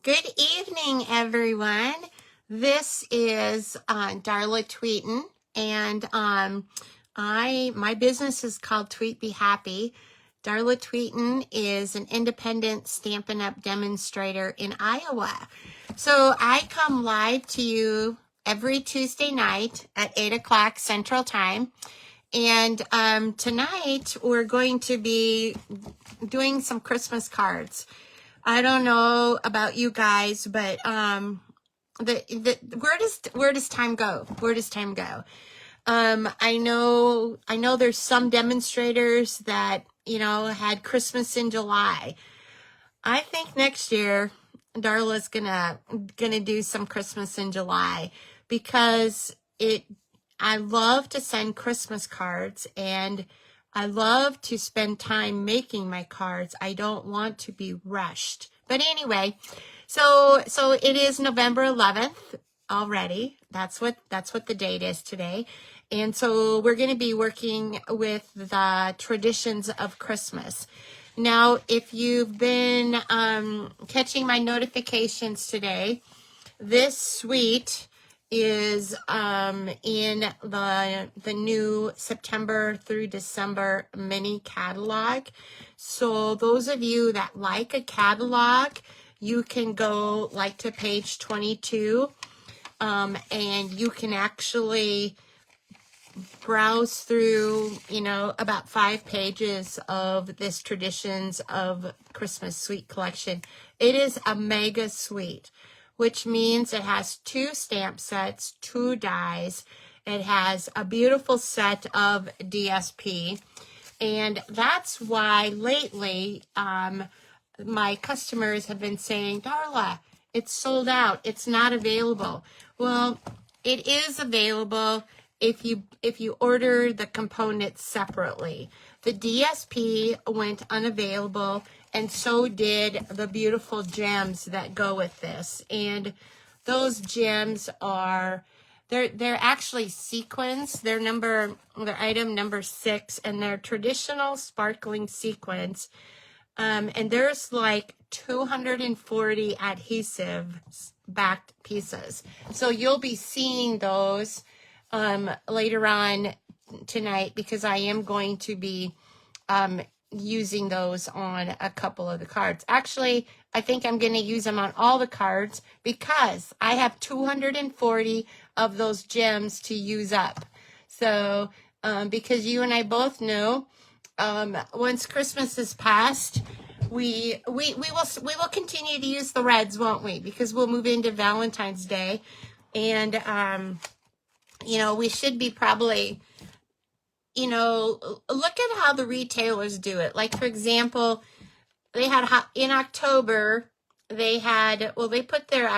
Good evening, everyone. This is Darla Tweeten, and my business is called Tweet Be Happy. Darla Tweeten is an independent Stampin' Up! Demonstrator in Iowa. So I come live to you every Tuesday night at 8 o'clock Central Time. And tonight we're going to be doing some Christmas cards. I don't know about you guys, but where does time go? Where does time go? I know there's some demonstrators that had Christmas in July. I think next year Darla's gonna do some Christmas in July because I love to send Christmas cards and I love to spend time making my cards. I don't want to be rushed. But anyway, so it is November 11th already. That's what the date is today. And so we're going to be working with the traditions of Christmas. Now, if you've been catching my notifications today, this suite is in the new September through December mini catalog. So those of you that like a catalog, you can go like to page 22 and you can actually browse through about 5 pages of this Traditions of Christmas suite collection. It is a mega suite, which means it has 2 stamp sets, 2 dies. It has a beautiful set of DSP. And that's why lately my customers have been saying, Darla, it's sold out. It's not available. Well, it is available if you order the components separately. The DSP went unavailable, and so did the beautiful gems that go with this. And those gems are, they're actually sequins. They're item number 6, and they're traditional sparkling sequins. And there's like 240 adhesive backed pieces. So you'll be seeing those later on tonight because I am going to be using those on a couple of the cards. Actually, I think I'm going to use them on all the cards because I have 240 of those gems to use up. So because you and I both know once Christmas is past, we will continue to use the reds, won't we? Because we'll move into Valentine's Day, and we should be probably, look at how the retailers do it. Like, for example, they had in October, they put their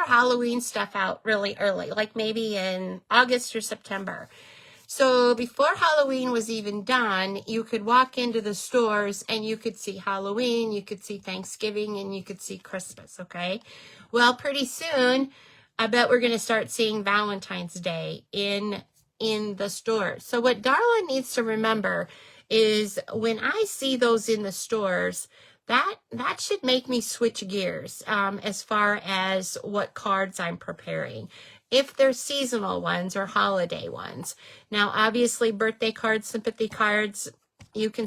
Halloween stuff out really early, like maybe in August or September. So before Halloween was even done, you could walk into the stores and you could see Halloween, you could see Thanksgiving, and you could see Christmas, okay? Well, pretty soon, I bet we're going to start seeing Valentine's Day in the store. So what Darla needs to remember is when I see those in the stores, that should make me switch gears as far as what cards I'm preparing, if they're seasonal ones or holiday ones. Now, obviously, birthday cards, sympathy cards, you can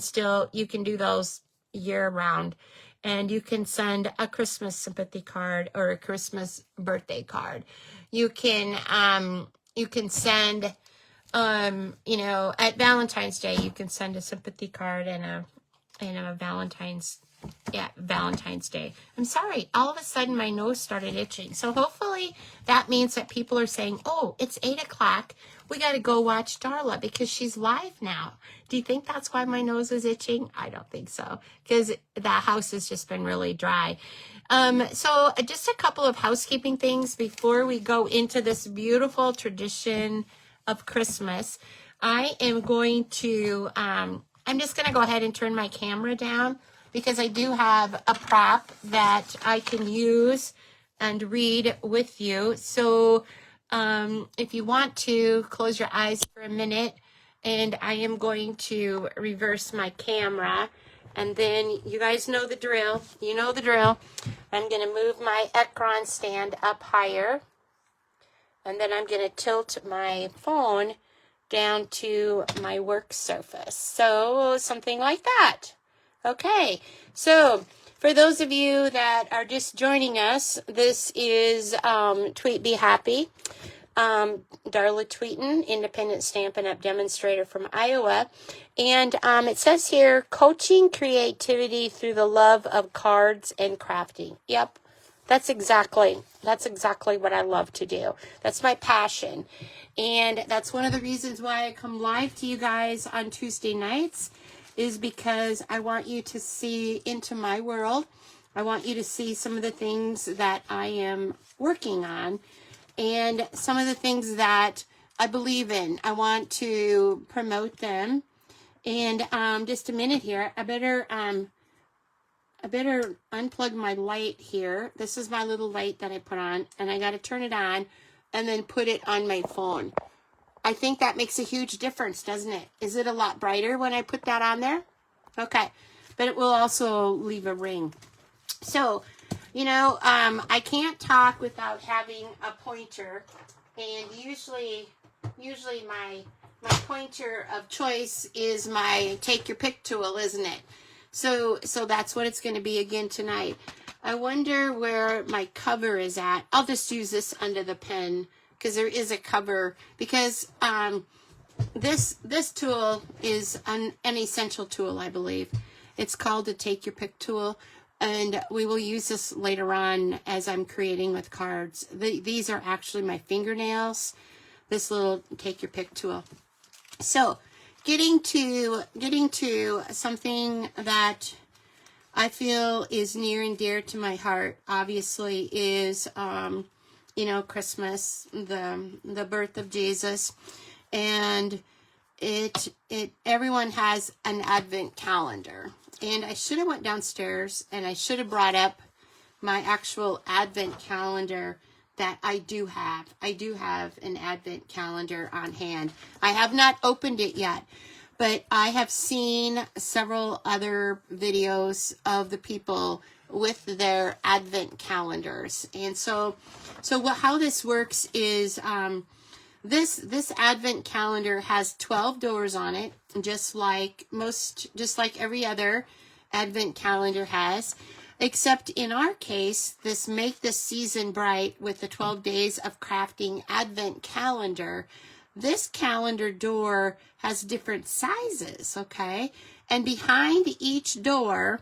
do those year round. And you can send a Christmas sympathy card or a Christmas birthday card. You can send, at Valentine's Day, you can send a sympathy card and a Valentine's Day. I'm sorry, all of a sudden my nose started itching. So hopefully that means that people are saying, oh, it's 8 o'clock. We got to go watch Darla because she's live now. Do you think that's why my nose is itching? I don't think so, because the house has just been really dry. So just a couple of housekeeping things before we go into this beautiful tradition of Christmas. I am going to, I'm just going to go ahead and turn my camera down because I do have a prop that I can use and read with you. So if you want to close your eyes for a minute, and I am going to reverse my camera, and then you guys know the drill. You know the drill. I'm going to move my Ekron stand up higher, and then I'm going to tilt my phone down to my work surface. So something like that. Okay, so for those of you that are just joining us, this is Tweet Be Happy. Darla Tweeten, independent Stampin' Up! Demonstrator from Iowa. And it says here, coaching creativity through the love of cards and crafting. Yep, that's exactly what I love to do. That's my passion. And that's one of the reasons why I come live to you guys on Tuesday nights, is because I want you to see into my world. I want you to see some of the things that I am working on and some of the things that I believe in. I want to promote them. And just a minute here, I better unplug my light here. This is my little light that I put on, and I got to turn it on and then put it on my phone. I think that makes a huge difference, doesn't it? Is it a lot brighter when I put that on there? Okay, but it will also leave a ring. So, you know, I can't talk without having a pointer, and usually my pointer of choice is my take your pick tool, isn't it? So that's what it's going to be again tonight. I wonder where my cover is at. I'll just use this under the pen because there is a cover, because this tool is an essential tool, I believe. It's called the take your pick tool. And we will use this later on as I'm creating with cards. These are actually my fingernails, this little take your pick tool. So getting to something that I feel is near and dear to my heart, obviously, is, you know, Christmas, the birth of Jesus. And everyone has an Advent calendar. And I should have went downstairs and I should have brought up my actual Advent calendar that I do have. I do have an Advent calendar on hand. I have not opened it yet, but I have seen several other videos of the people with their Advent calendars. And so how this works is, this Advent calendar has 12 doors on it, just like every other Advent calendar has, except in our case, this Make This Season Bright with the 12 Days of Crafting Advent calendar, this calendar door has different sizes, okay? And behind each door,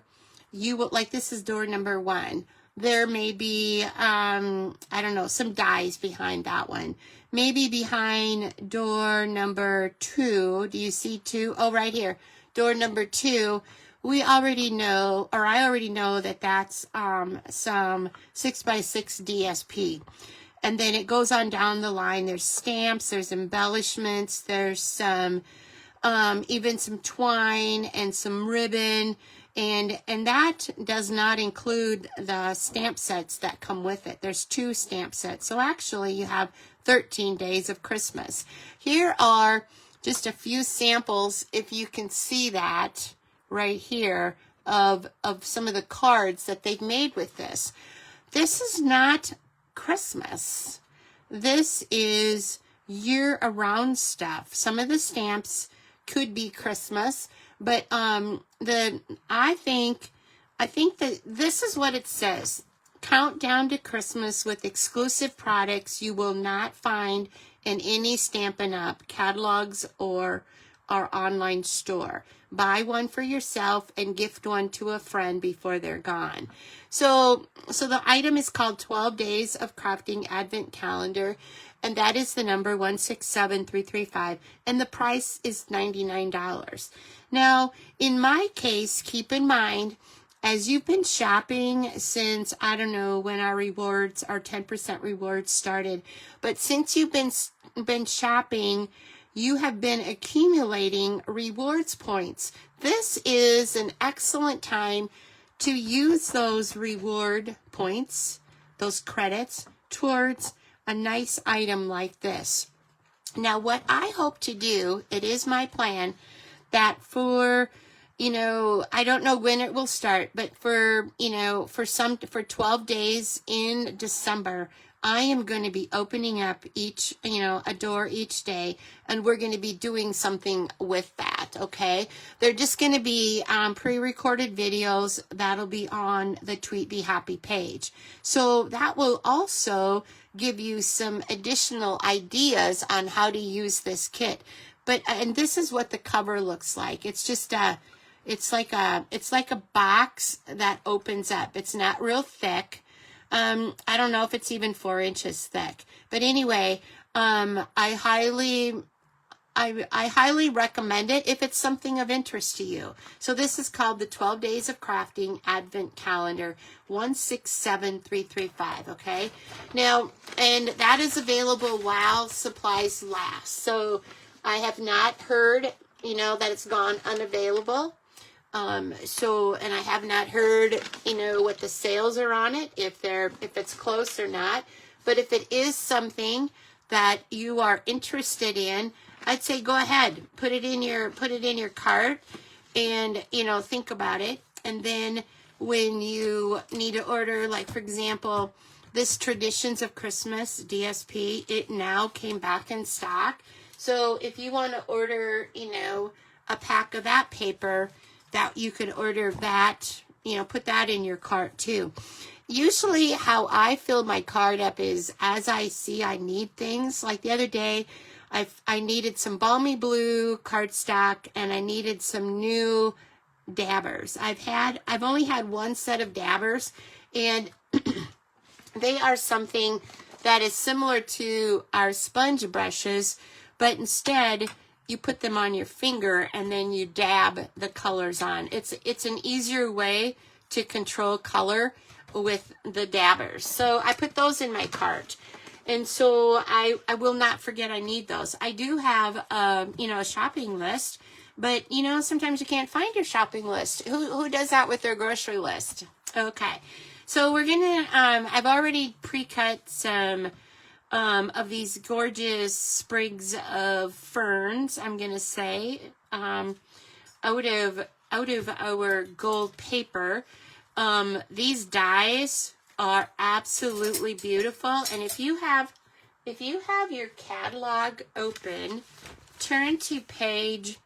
you will, like this is door number 1. There may be, I don't know, some dies behind that one. Maybe behind door number 2. Do you see 2? Oh, right here. Door number 2. We already know, or I already know that that's some 6x6 DSP. And then it goes on down the line. There's stamps, there's embellishments, there's some, even some twine and some ribbon. And that does not include the stamp sets that come with it. There's 2 stamp sets. So actually you have 13 days of Christmas. Here are just a few samples, if you can see that right here, of some of the cards that they've made with this. This is not Christmas. This is year-around stuff. Some of the stamps could be Christmas, but I think that this is what it says. Countdown to Christmas with exclusive products you will not find in any Stampin' Up! Catalogs or our online store. Buy one for yourself and gift one to a friend before they're gone. So the item is called 12 Days of Crafting Advent Calendar, and that is the number 167335, and the price is $99. Now, in my case, keep in mind, as you've been shopping since, I don't know when our 10% rewards started, but since you've been shopping, you have been accumulating rewards points. This is an excellent time to use those reward points, those credits, towards a nice item like this. Now, what I hope to do, it is my plan, that for you know, I don't know when it will start, but for, you know, for 12 days in December, I am going to be opening up each, you know, a door each day, and we're going to be doing something with that, okay? They're just going to be pre-recorded videos that'll be on the Tweet Be Happy page. So that will also give you some additional ideas on how to use this kit. But, and this is what the cover looks like. It's just it's like a box that opens up. It's not real thick. I don't know if it's even 4 inches thick, but anyway, I highly recommend it if it's something of interest to you. So this is called the 12 Days of Crafting Advent Calendar 167335. Okay. Now, and that is available while supplies last. So I have not heard, you know, that it's gone unavailable. And I have not heard, you know, what the sales are on it, if it's close or not. But if it is something that you are interested in, I'd say go ahead, put it in your cart, and, you know, think about it. And then when you need to order, like for example, this Traditions of Christmas DSP, it now came back in stock. So if you want to order, you know, a pack of that paper, that you can order that, you know, put that in your cart too. Usually how I fill my cart up is as I see I need things. Like the other day, I needed some balmy blue cardstock, and I needed some new dabbers. I've only had one set of dabbers, and they are something that is similar to our sponge brushes, but instead you put them on your finger and then you dab the colors on. It's an easier way to control color with the dabbers. So I put those in my cart. And so I will not forget I need those. I do have, you know, a shopping list, but, you know, sometimes you can't find your shopping list. Who does that with their grocery list? Okay. So we're going to, I've already pre-cut some of these gorgeous sprigs of ferns, I'm going to say, out of our gold paper. These dies are absolutely beautiful. And if you have your catalog open, turn to page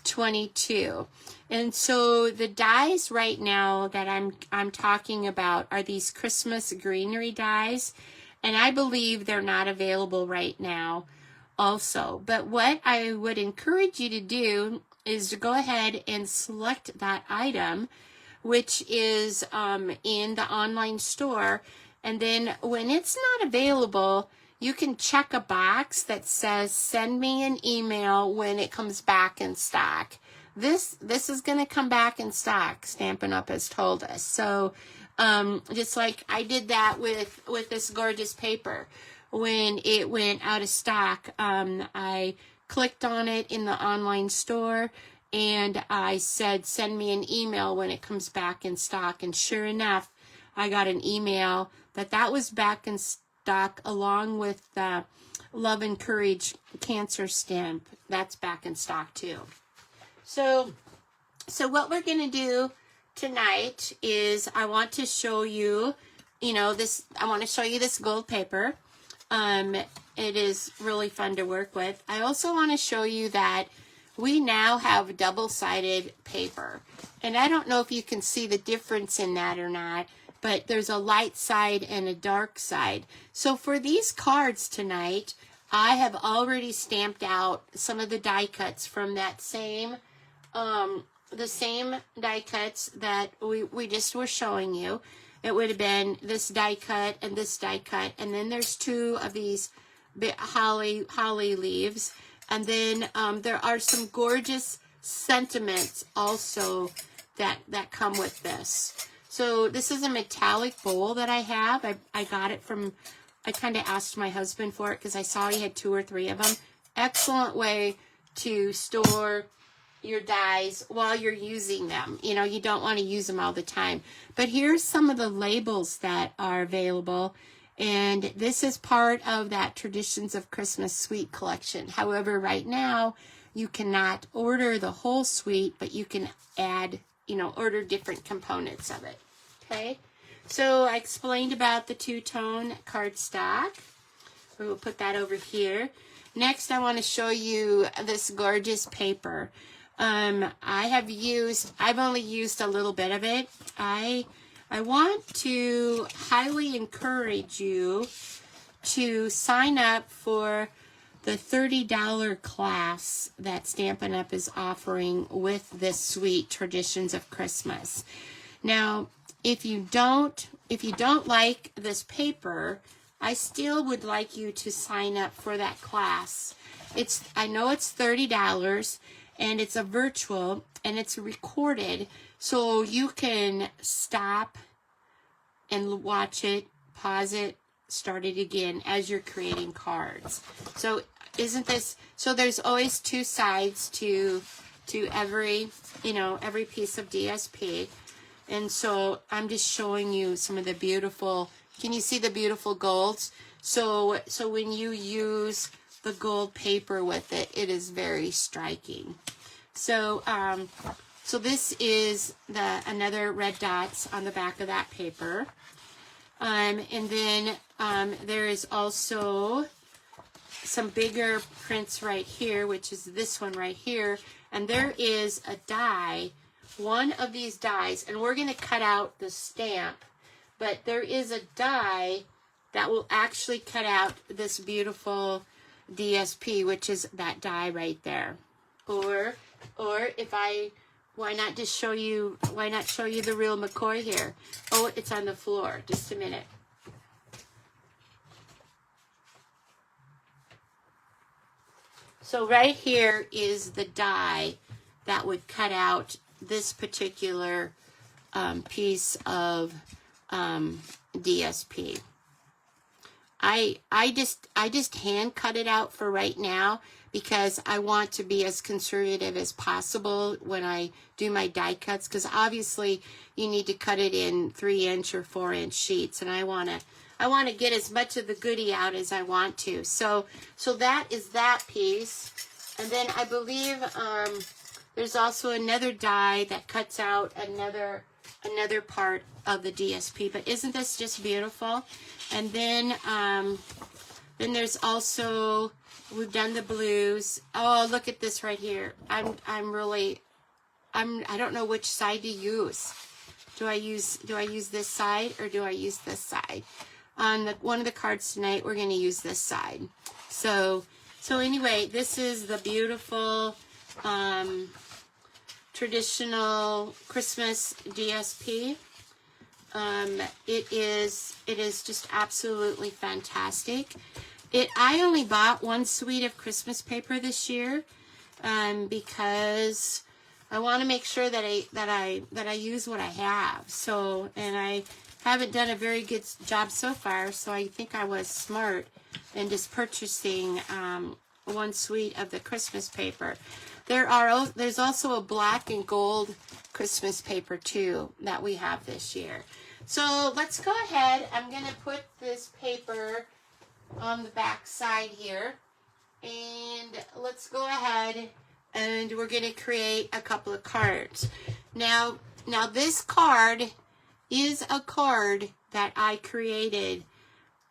22. And so the dies right now that I'm talking about are these Christmas greenery dies. And I believe they're not available right now also. But what I would encourage you to do is to go ahead and select that item, which is in the online store. And then when it's not available, you can check a box that says, send me an email when it comes back in stock. This is going to come back in stock, Stampin' Up! Has told us. So just like I did that with this gorgeous paper. When it went out of stock, I clicked on it in the online store and I said, send me an email when it comes back in stock. And sure enough, I got an email that was back in stock, along with the Love and Courage cancer stamp. That's back in stock too. So what we're going to do tonight is I want to show you, I want to show you this gold paper. It is really fun to work with. I also want to show you that we now have double-sided paper. And I don't know if you can see the difference in that or not, but there's a light side and a dark side. So for these cards tonight, I have already stamped out some of the die cuts from that same, the same die cuts that we just were showing you. It would have been this die cut and this die cut. And then there's two of these holly leaves. And then there are some gorgeous sentiments also that come with this. So this is a metallic bowl that I have. I got it from, I kind of asked my husband for it because I saw he had 2 or 3 of them. Excellent way to store your dies while you're using them. You don't want to use them all the time. But here's some of the labels that are available. And this is part of that Traditions of Christmas Suite collection. However, right now, you cannot order the whole suite, but you can add, order different components of it. Okay, so I explained about the two-tone cardstock. We will put that over here. Next, I want to show you this gorgeous paper. I've only used a little bit of it. I want to highly encourage you to sign up for the $30 class that Stampin' Up! Is offering with this suite, Traditions of Christmas. Now, if you don't like this paper, I still would like you to sign up for that class. I know it's $30, and it's a virtual, and it's recorded, so you can stop and watch it, pause it, start it again as you're creating cards. So there's always two sides to every piece of DSP. And so I'm just showing you some of the beautiful, can you see the beautiful golds? So when you use the gold paper with it, it is very striking. So this is another red dots on the back of that paper. And then there is also some bigger prints right here, which is this one right here. And there is a die, one of these dies, and we're going to cut out the stamp, but there is a die that will actually cut out this beautiful DSP, which is that die right there. Or why not show you the real McCoy here? Oh, it's on the floor. Just a minute. So right here is the die that would cut out this particular piece of DSP. I just hand cut it out for right now because I want to be as conservative as possible when I do my die cuts, because obviously you need to cut it in 3-inch or 4-inch sheets, and I want to get as much of the goodie out as I want to. So that is that piece. And then I believe there's also another die that cuts out another part of the DSP. But isn't this just beautiful? And then there's also, we've done the blues. Oh, look at this right here. I don't know which side to use. Do I use this side or do I use this side? On one of the cards tonight, we're going to use this side. So anyway, this is the beautiful traditional Christmas DSP. It is just absolutely fantastic. I only bought one suite of Christmas paper this year because I want to make sure that I use what I have. So, and I haven't done a very good job so far, so I think I was smart in just purchasing one suite of the Christmas paper. There's also a black and gold Christmas paper too that we have this year. So let's go ahead. I'm going to put this paper on the back side here, and let's go ahead and we're going to create a couple of cards. Now this card is a card that I created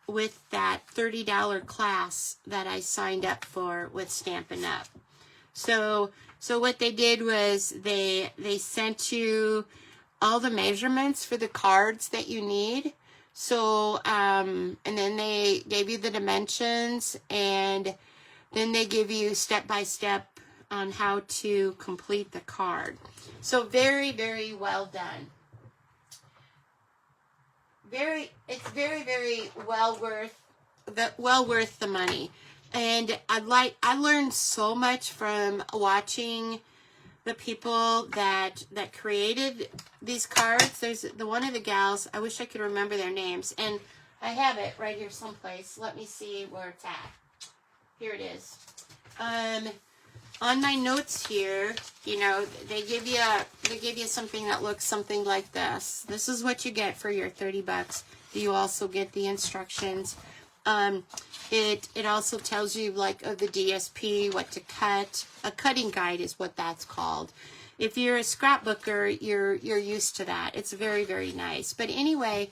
with that $30 class that I signed up for with Stampin' Up. So what they did was they sent you all the measurements for the cards that you need. So and then they gave you the dimensions, and then they give you step by step on how to complete the card. So very, very well done. It's very, very well worth the money. And I learned so much from watching the people that created these cards. There's one of the gals, I wish I could remember their names, and I have it right here someplace. Let me see where it's at. Here it is. On my notes here, they give you something that looks something like this. This is what you get for your $30. You also get the instructions It also tells you like of the DSP, what to cut. A cutting guide is what that's called. If you're a scrapbooker, you're used to that. It's very, very nice. But anyway,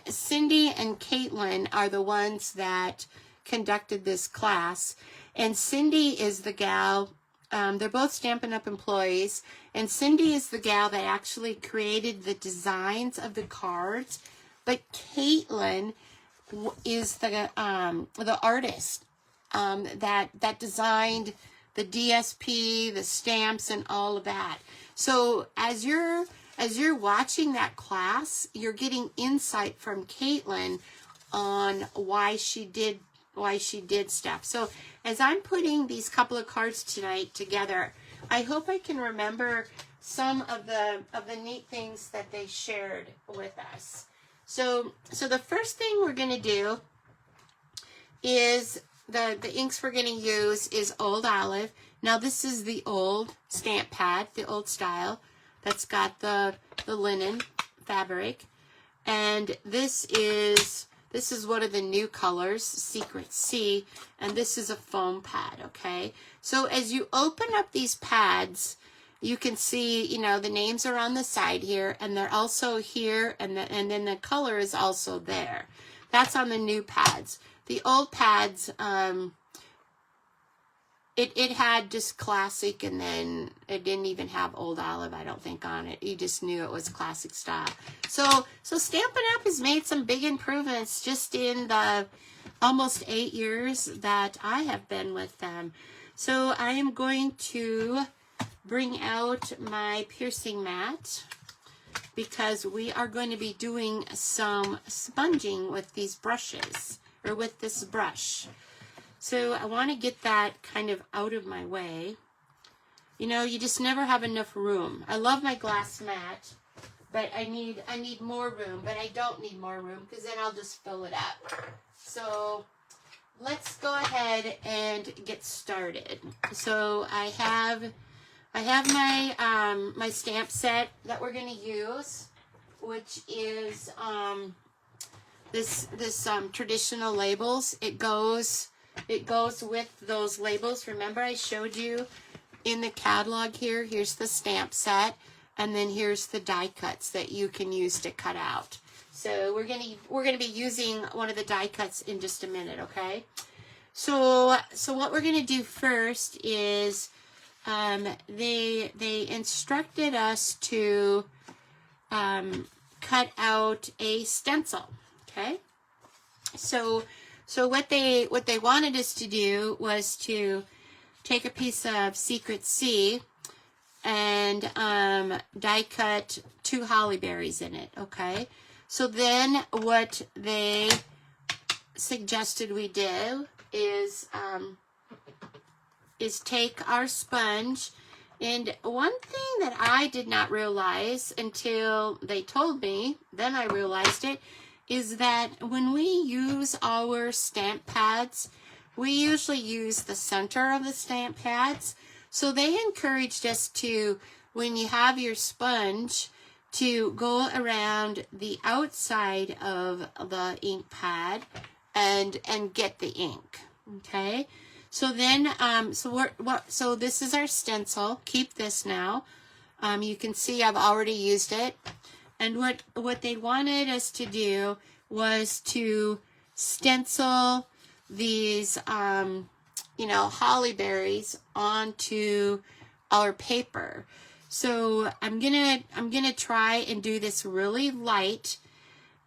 Cindy and Caitlin are the ones that conducted this class. And Cindy is the gal, they're both Stampin' Up! Employees, and Cindy is the gal that actually created the designs of the cards, but Caitlin is the artist that designed the DSP, the stamps, and all of that. So as you're watching that class, you're getting insight from Caitlin on why she did stuff. So as I'm putting these couple of cards tonight together, I hope I can remember some of the neat things that they shared with us. So the first thing we're going to do is the inks we're going to use is Old Olive. Now this is the old stamp pad, the old style that's got the linen fabric, and this is one of the new colors, Secret C, and this is a foam pad, okay? So as you open up these pads, you can see, you know, the names are on the side here, and they're also here, and then the color is also there. That's on the new pads. The old pads, it had just classic, and then it didn't even have Old Olive, I don't think, on it. You just knew it was classic style. So Stampin' Up! Has made some big improvements just in the almost 8 years that I have been with them. So I am going to bring out my piercing mat because we are going to be doing some sponging with these brushes, or with this brush. So I want to get that kind of out of my way. You know, you just never have enough room. I love my glass mat, but I need more room, but I don't need more room because then I'll just fill it up. So let's go ahead and get started. So I have my my stamp set that we're going to use, which is this traditional labels. It goes with those labels. Remember I showed you in the catalog here, here's the stamp set, and then here's the die cuts that you can use to cut out. So we're gonna be using one of the die cuts in just a minute, okay? So what we're gonna do first is they instructed us to cut out a stencil, okay? So what they wanted us to do was to take a piece of Secret C and die cut 2 holly berries in it, okay? So then what they suggested we do is take our sponge, and one thing that I did not realize until they told me, then I realized it, is that when we use our stamp pads, we usually use the center of the stamp pads. So they encouraged us to, when you have your sponge, to go around the outside of the ink pad and get the ink, okay? So then, so this is our stencil. Keep this now. You can see I've already used it. And what they wanted us to do was to stencil these, you know, holly berries onto our paper. So I'm gonna try and do this really light,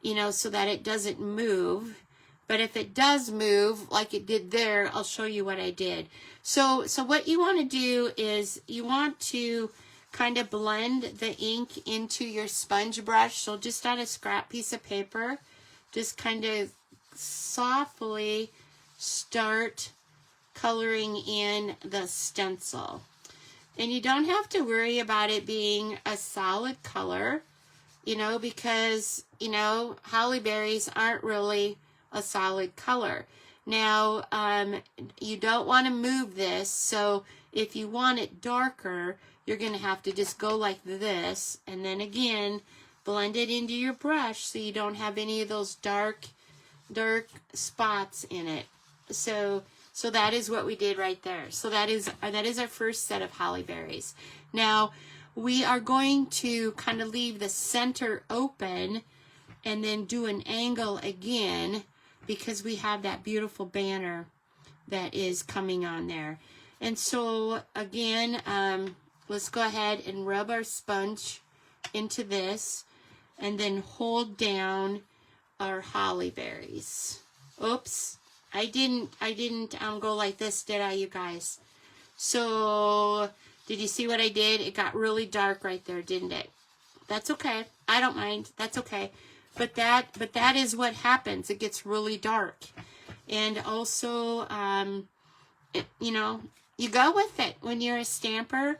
you know, so that it doesn't move. But if it does move like it did there, I'll show you what I did. So what you want to do is you want to kind of blend the ink into your sponge brush. So just on a scrap piece of paper, just kind of softly start coloring in the stencil. And you don't have to worry about it being a solid color, you know, because, you know, holly berries aren't really a solid color. Now, you don't want to move this, so if you want it darker, you're going to have to just go like this, and then again, blend it into your brush so you don't have any of those dark spots in it. So that is what we did right there. So that is our first set of holly berries. Now we are going to kind of leave the center open and then do an angle again, because we have that beautiful banner that is coming on there. And so again, let's go ahead and rub our sponge into this and then hold down our holly berries. Oops, I didn't go like this, did I, you guys? So did you see what I did? It got really dark right there, didn't it? That's okay. I don't mind. That's okay. But that is what happens. It gets really dark. And also, you know, you go with it. When you're a stamper,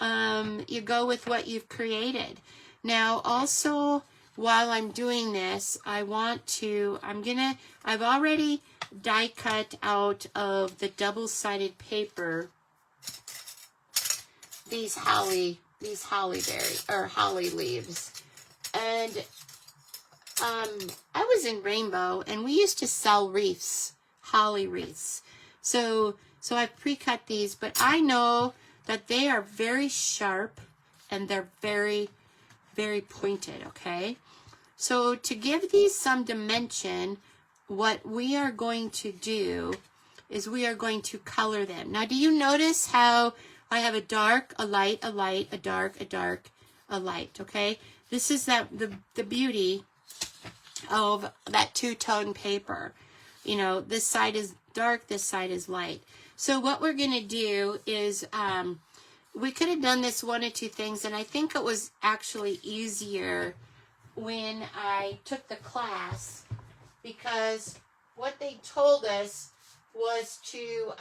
you go with what you've created. Now, also, while I'm doing this, I've already die cut out of the double-sided paper these holly leaves. And I was in Rainbow, and we used to sell wreaths, holly wreaths. So I've pre-cut these, but I know that they are very sharp and they're very, very pointed, okay? So to give these some dimension, what we are going to do is we are going to color them. Now, do you notice how I have a dark, a light, a light, a dark, a dark, a light, okay? This is the beauty of that two-tone paper. You know, this side is dark, this side is light. So what we're going to do is, we could have done this one or two things, and I think it was actually easier when I took the class, because what they told us was to,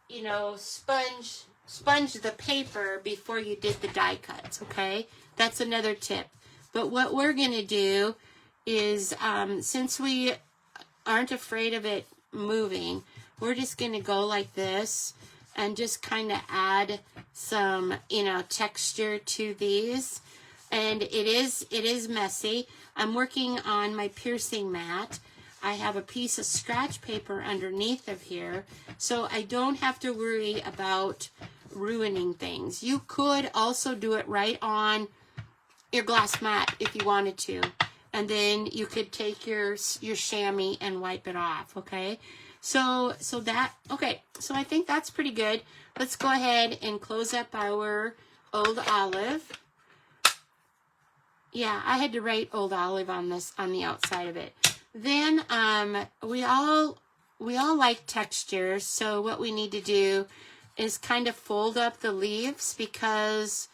you know, sponge the paper before you did the die cuts, okay? That's another tip. But what we're going to do is, since we aren't afraid of it moving, we're just going to go like this and just kind of add some, you know, texture to these. And it is messy. I'm working on my piercing mat. I have a piece of scratch paper underneath of here, so I don't have to worry about ruining things. You could also do it right on your glass mat if you wanted to, and then you could take your chamois and wipe it off, okay? So I think that's pretty good. Let's go ahead and close up our Old Olive. Yeah, I had to write Old Olive on the outside of it. Then we all like textures, so what we need to do is kind of fold up the leaves, because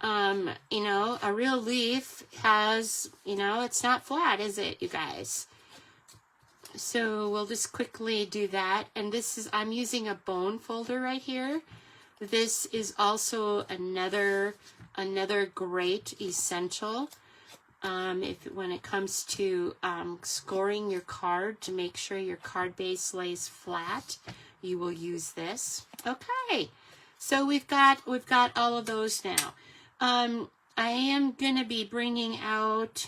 you know, a real leaf has, you know, it's not flat, is it, you guys? So we'll just quickly do that. And this is, I'm using a bone folder right here. This is also another great essential. When it comes to scoring your card, to make sure your card base lays flat, you will use this. Okay, so we've got all of those now. I am gonna be bringing out,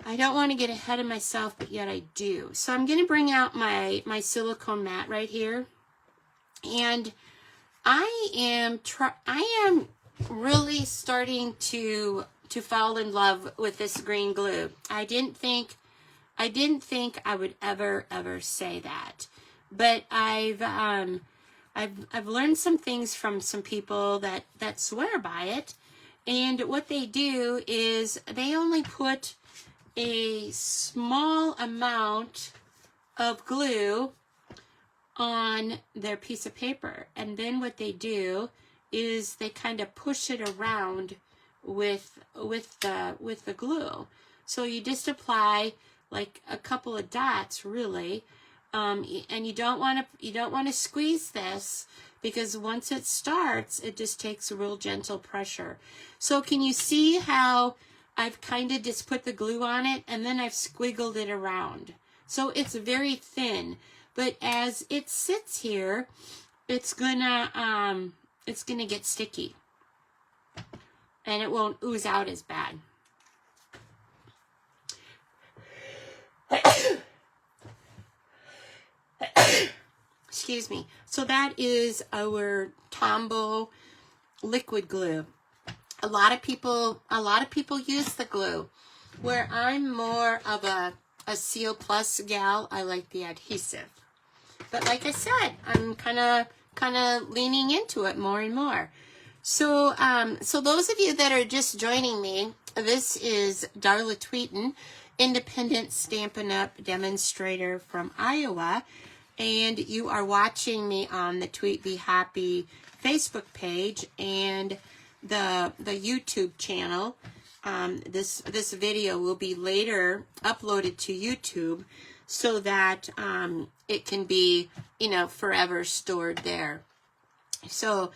I don't want to get ahead of myself, but yet I do. So I'm gonna bring out my silicone mat right here, and I am really starting to fall in love with this green glue. I didn't think I would ever say that, but I've learned some things from some people that swear by it, and what they do is they only put a small amount of glue on their piece of paper, and then what they do is they kind of push it around with the glue. So you just apply like a couple of dots, really, and you don't want to squeeze this, because once it starts, it just takes a real gentle pressure. So can you see how I've kind of just put the glue on it, and then I've squiggled it around? So it's very thin, but as it sits here, it's gonna get sticky, and it won't ooze out as bad. excuse me. So that is our Tombow liquid glue. A lot of people use the glue. Where I'm more of a Seal Plus gal, I like the adhesive. But like I said, I'm kind of leaning into it more and more. So so those of you that are just joining me, this is Darla Tweeten, independent Stampin' Up! Demonstrator from Iowa, and you are watching me on the Tweet Be Happy Facebook page and the YouTube channel. This video will be later uploaded to YouTube so that it can be, you know, forever stored there. So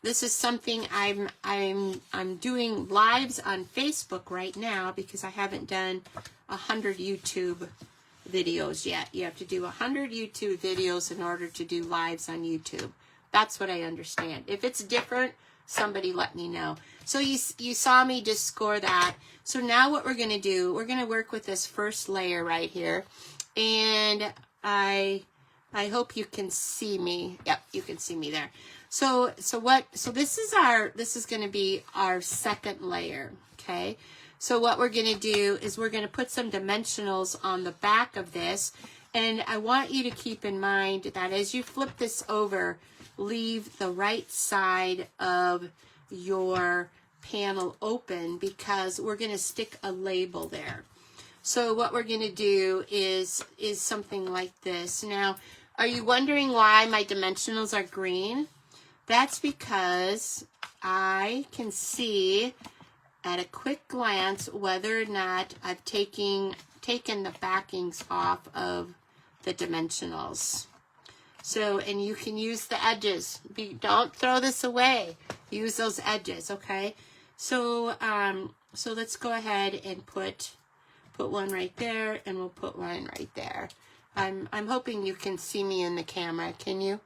this is something I'm doing lives on Facebook right now because I haven't done 100 YouTube videos yet. You have to do 100 YouTube videos in order to do lives on YouTube. That's what I understand. If it's different, somebody let me know. So you saw me just score that. So now what we're going to do, we're going to work with this first layer right here. And I hope you can see me. Yep, you can see me there. So this is going to be our second layer, okay? So what we're going to do is we're going to put some dimensionals on the back of this. And I want you to keep in mind that as you flip this over, leave the right side of your panel open because we're going to stick a label there. So what we're going to do is something like this. Now, are you wondering why my dimensionals are green? That's because I can see at a quick glance whether or not I've taken the backings off of the dimensionals. So, and you can use the edges. Don't throw this away. Use those edges, okay? So, so let's go ahead and put one right there, and we'll put one right there. I'm hoping you can see me in the camera. Can you?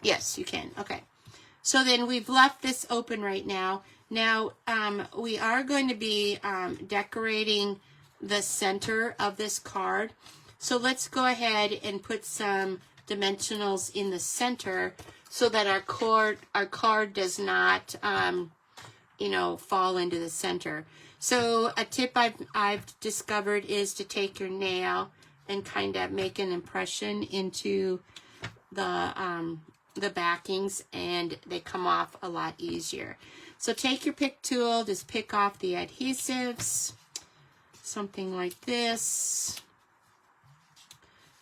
Yes, you can. Okay. So then we've left this open right now. Now, we are going to be decorating the center of this card. So let's go ahead and put some dimensionals in the center so that our card does not, you know, fall into the center. So a tip I've discovered is to take your nail and kind of make an impression into the backings, and they come off a lot easier. So take your pick tool, just pick off the adhesives, something like this.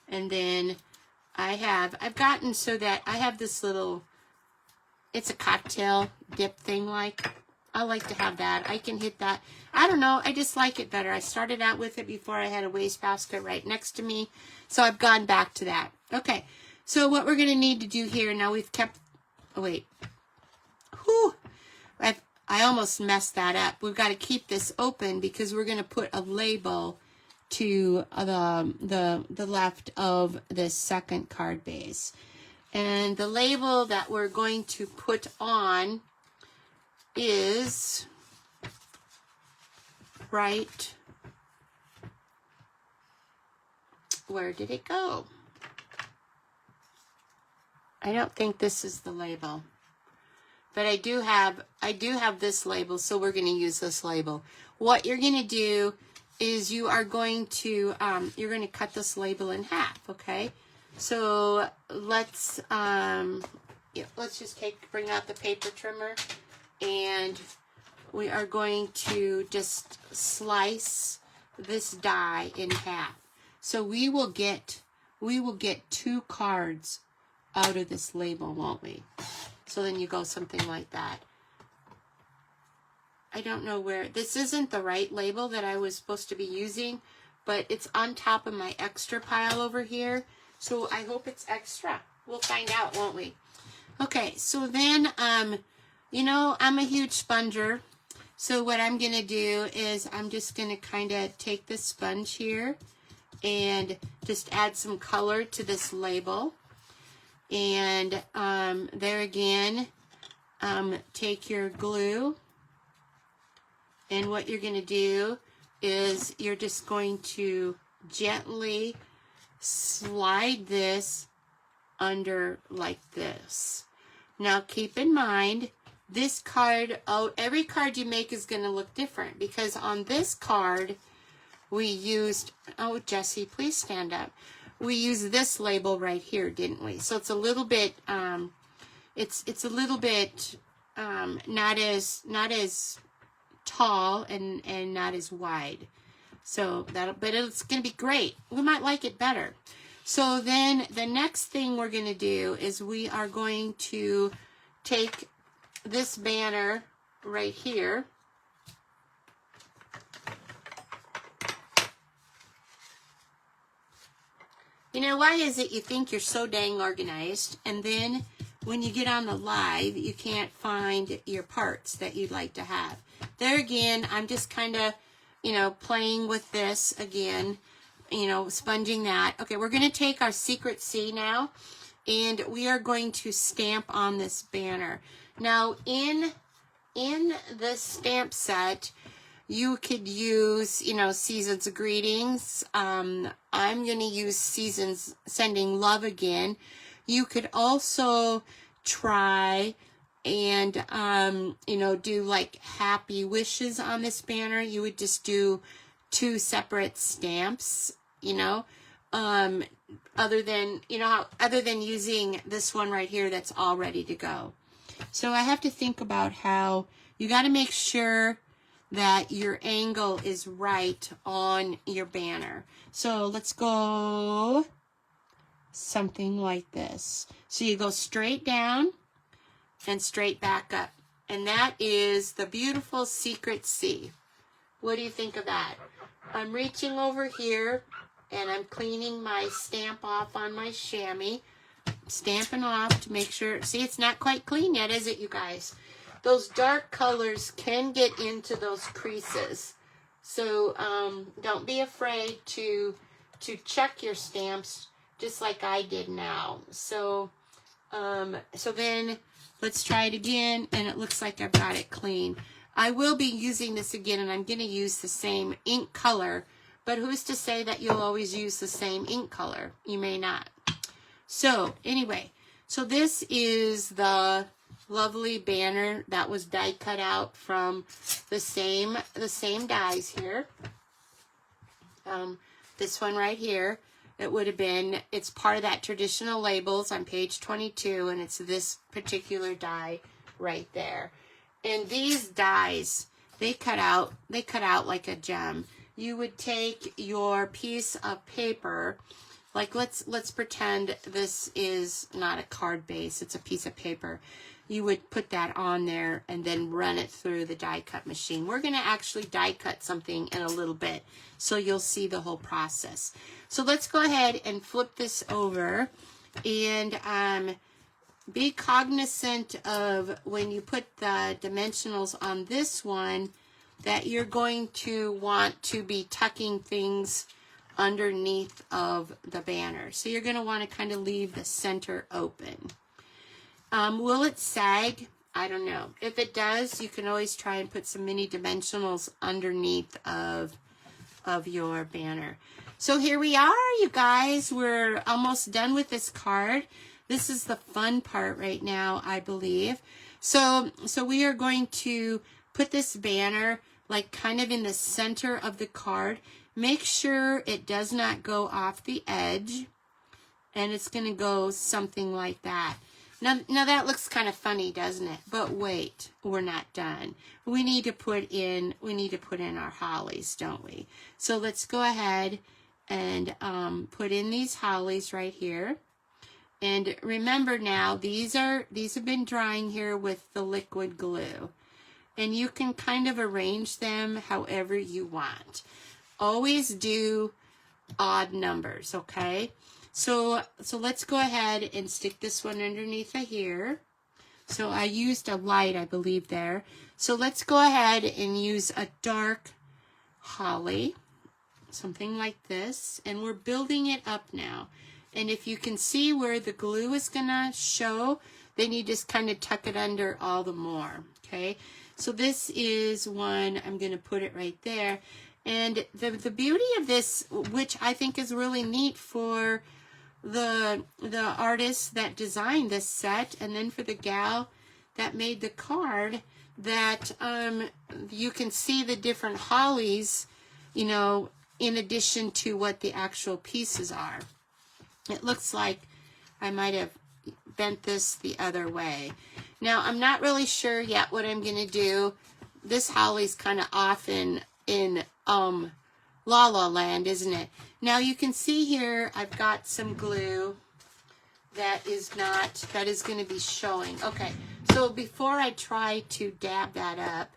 And then I've gotten so that I have this little, it's a cocktail dip thing, like, I like to have that. I can hit that. I don't know, I just like it better. I started out with it before I had a wastebasket right next to me, so I've gone back to that. Okay, so what we're going to need to do here, now we've kept, oh wait, whew, I almost messed that up. We've got to keep this open because we're going to put a label to the left of this second card base. And the label that we're going to put on is right, where did it go? I don't think this is the label. But I do have this label, so we're going to use this label. What you're going to do is you are going to you're going to cut this label in half, okay? So let's just bring out the paper trimmer, and we are going to just slice this die in half. So we will get 2 cards out of this label, won't we? So then you go something like that. I don't know where, this isn't the right label that I was supposed to be using, but it's on top of my extra pile over here. So I hope it's extra. We'll find out, won't we? Okay, so then, you know, I'm a huge sponger. So what I'm going to do is I'm just going to kind of take this sponge here and just add some color to this label. And there again, take your glue, and what you're going to do is you're just going to gently slide this under like this. Now keep in mind, this card, every card you make is going to look different, because on this card we used, oh Jessie, please stand up. We used this label right here, didn't we? So it's a little bit, it's a little bit not as tall and not as wide. So but it's going to be great. We might like it better. So then the next thing we're going to do is we are going to take this banner right here. You know, why is it you think you're so dang organized, and then when you get on the live, you can't find your parts that you'd like to have? There again, I'm just kind of, you know, playing with this again, you know, sponging that. Okay, we're going to take our Secret C now, and we are going to stamp on this banner. Now, in this stamp set, you could use, you know, Seasons of Greetings. I'm going to use Seasons Sending Love again. You could also try and, you know, do like Happy Wishes on this banner. You would just do 2 separate stamps, you know, other than using this one right here that's all ready to go. So I have to think about how you got to make sure that your angle is right on your banner. So let's go something like this. So you go straight down and straight back up. And that is the beautiful Secret C. What do you think of that? I'm reaching over here and I'm cleaning my stamp off on my chamois. Stamping off to make sure. See, it's not quite clean yet, is it, you guys? Those dark colors can get into those creases. So don't be afraid to check your stamps just like I did now. So so then let's try it again, and it looks like I've got it clean. I will be using this again, and I'm going to use the same ink color, but who's to say that you'll always use the same ink color? You may not. So anyway, so this is the lovely banner that was die cut out from the same dies here. This one right here, it would have been, it's part of that traditional labels on page 22, and it's this particular die right there. And these dies, they cut out like a gem. You would take your piece of paper, like let's pretend this is not a card base, it's a piece of paper. You would put that on there and then run it through the die cut machine. We're going to actually die cut something in a little bit, so you'll see the whole process. So let's go ahead and flip this over, and be cognizant of when you put the dimensionals on this one that you're going to want to be tucking things underneath of the banner. So you're going to want to kind of leave the center open. Will it sag? I don't know. If it does, you can always try and put some mini dimensionals underneath of your banner. So here we are, you guys. We're almost done with this card. This is the fun part right now, I believe. So we are going to put this banner like kind of in the center of the card. Make sure it does not go off the edge, and it's going to go something like that. Now that looks kind of funny, doesn't it? But wait, we're not done. We need to put in our hollies, don't we? So let's go ahead and put in these hollies right here. And remember now, these have been drying here with the liquid glue. And you can kind of arrange them however you want. Always do odd numbers, okay? So let's go ahead and stick this one underneath of here. So I used a light, I believe, there. So let's go ahead and use a dark holly, something like this. And we're building it up now. And if you can see where the glue is going to show, then you just kind of tuck it under all the more, okay? So this is one, I'm going to put it right there. And the beauty of this, which I think is really neat for the artist that designed this set, and then for the gal that made the card, that you can see the different hollies, you know, in addition to what the actual pieces are. It looks like I might have bent this the other way. Now, I'm not really sure yet what I'm going to do. This holly's kind of off in La La Land, isn't it? Now, you can see here I've got some glue that is going to be showing. Okay, so before I try to dab that up,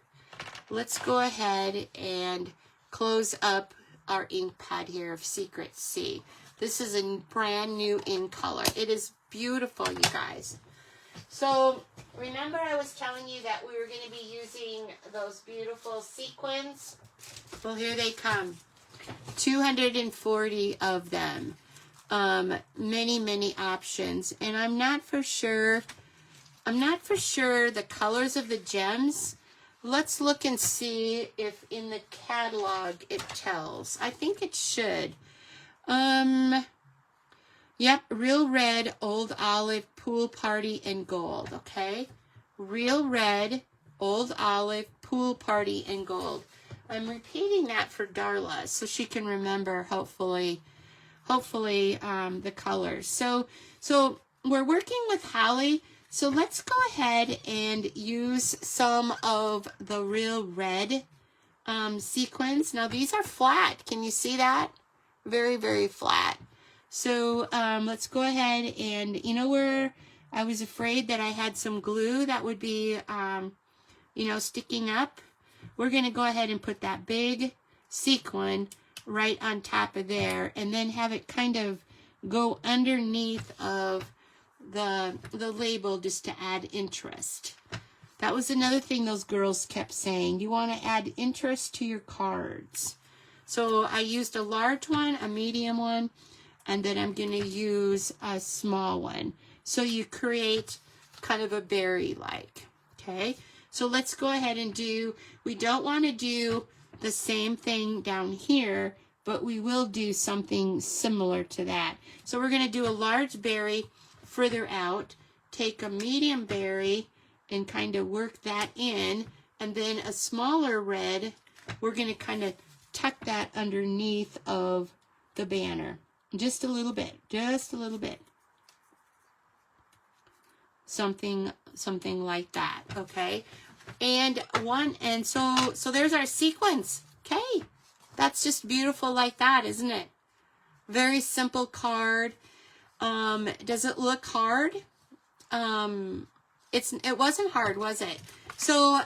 let's go ahead and close up our ink pad here of Secret C. This is a brand new ink color. It is beautiful, you guys. So remember I was telling you that we were going to be using those beautiful sequins? Well, here they come. 240 of them. Many options. And I'm not for sure the colors of the gems. Let's look and see if in the catalog it tells. I think it should. Yep, Real Red, Old Olive, Pool Party, and Gold, okay? Real Red, Old Olive, Pool Party, and Gold. I'm repeating that for Darla so she can remember, hopefully the colors. So we're working with Holly. So let's go ahead and use some of the Real Red sequins. Now these are flat. Can you see that? Very flat. So let's go ahead and, you know where I was afraid that I had some glue that would be, you know, sticking up? We're going to go ahead and put that big sequin right on top of there, and then have it kind of go underneath of the label just to add interest. That was another thing those girls kept saying. You want to add interest to your cards. So I used a large one, a medium one, and then I'm going to use a small one. So you create kind of a berry-like, okay? So let's go ahead and do, we don't want to do the same thing down here, but we will do something similar to that. So we're going to do a large berry further out, take a medium berry and kind of work that in, and then a smaller red, we're going to kind of tuck that underneath of the banner. Just a little bit, something like that, okay? And so there's our sequence. Okay, that's just beautiful like that, isn't it? Very simple card. Does it look hard? It wasn't hard, was it? So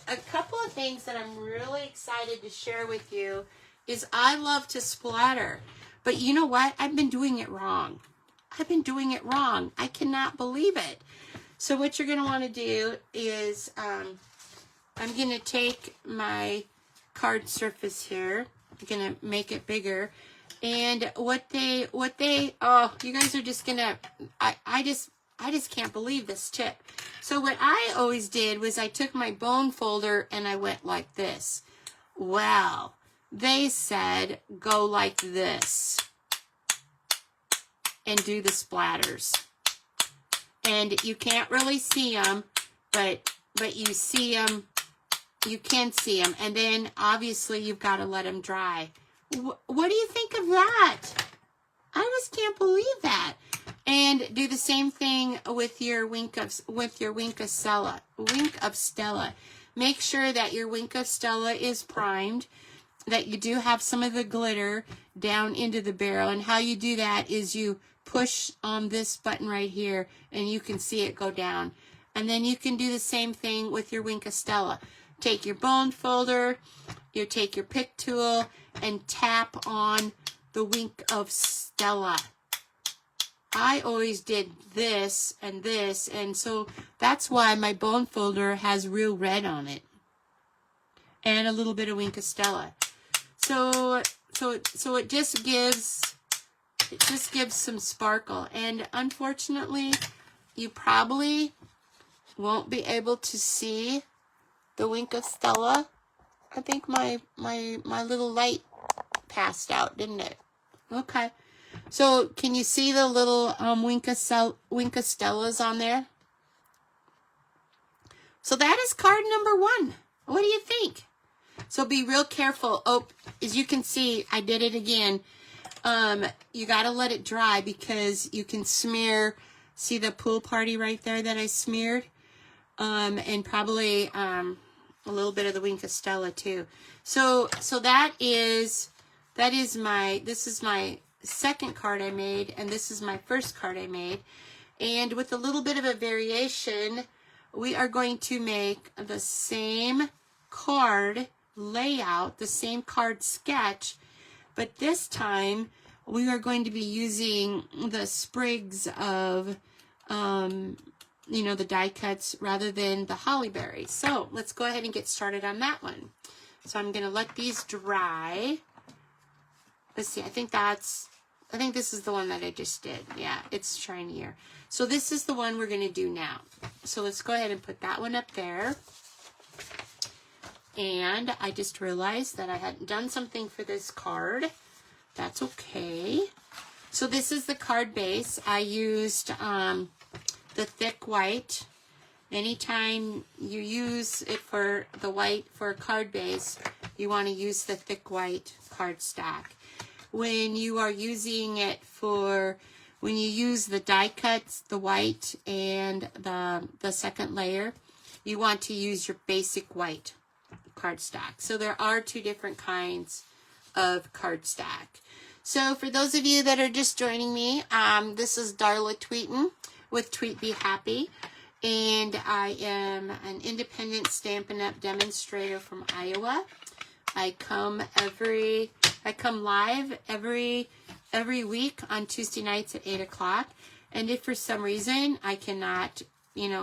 a couple of things that I'm really excited to share with you is I love to splatter, but you know what? I've been doing it wrong. I cannot believe it. So what you're going to want to do is I'm going to take my card surface here. I'm going to make it bigger. And what they oh, you guys are just going to, I just can't believe this tip. So what I always did was I took my bone folder and I went like this. Well, they said go like this and do the splatters. And you can't really see them, but you see them, you can see them. And then obviously you've got to let them dry. What do you think of that? I just can't believe that. And do the same thing with your Wink of Stella. Make sure that your Wink of Stella is primed, that you do have some of the glitter down into the barrel. And how you do that is you push on this button right here and you can see it go down. And then you can do the same thing with your Wink of Stella. Take your bone folder, you take your pick tool and tap on the Wink of Stella. I always did this, and so that's why my bone folder has Real Red on it. And a little bit of Wink of Stella. So it just gives some sparkle. And unfortunately, you probably won't be able to see the Wink of Stella I think my little light passed out, didn't it? Okay. So can you see the little Winka Stellas on there? So that is card number 1. What do you think? So be real careful. Oh, as you can see, I did it again. You got to let it dry because you can smear. See the pool party right there that I smeared? And probably a little bit of the Winka Stella too. So this is my second card I made, and this is my first card I made. And with a little bit of a variation, we are going to make the same card layout, the same card sketch, but this time we are going to be using the sprigs of, the die cuts rather than the holly berries. So let's go ahead and get started on that one. So I'm going to let these dry. Let's see, I think this is the one that I just did. Yeah, it's shinier. So this is the one we're going to do now. So let's go ahead and put that one up there. And I just realized that I hadn't done something for this card. That's okay. So this is the card base. I used the thick white. Anytime you use it for the white for a card base, you want to use the thick white card stack. When you are using it when you use the die cuts, the white and the second layer, you want to use your basic white card stack. So there are 2 different kinds of card stack. So for those of you that are just joining me, this is Darla Tweeten with Tweet Be Happy, and I am an independent Stampin' Up! Demonstrator from Iowa. I come live every week on Tuesday nights at 8 o'clock, and if for some reason I cannot,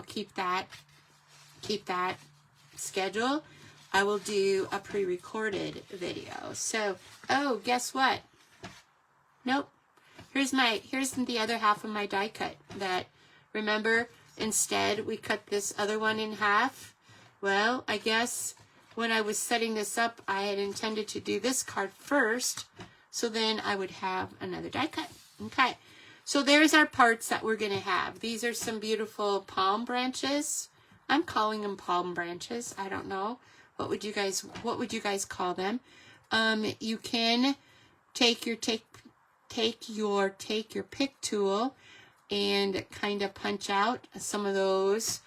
keep that schedule, I will do a pre-recorded video. So, oh, guess what? Nope. Here's the other half of my die cut. That, remember, instead we cut this other one in half. Well, I guess when I was setting this up, I had intended to do this card first, so then I would have another die cut. Okay. So there's our parts that we're going to have. These are some beautiful palm branches. I'm calling them palm branches. I don't know. What would you guys call them? You can take your pick tool and kind of punch out some of those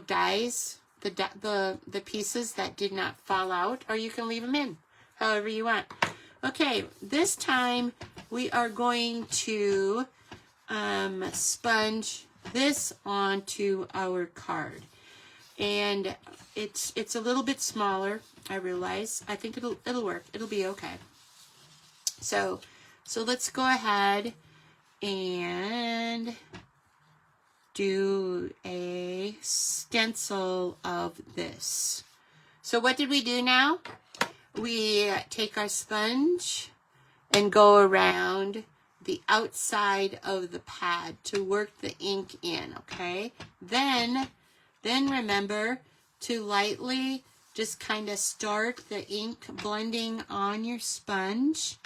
dies, the pieces that did not fall out, or you can leave them in however you want. Okay, this time we are going to sponge this onto our card. And it's a little bit smaller, I realize. I think it'll work. It'll be okay. So let's go ahead and do a stencil of this. So what did we do now? We take our sponge and go around the outside of the pad to work the ink in, okay? Then remember to lightly just kind of start the ink blending on your sponge.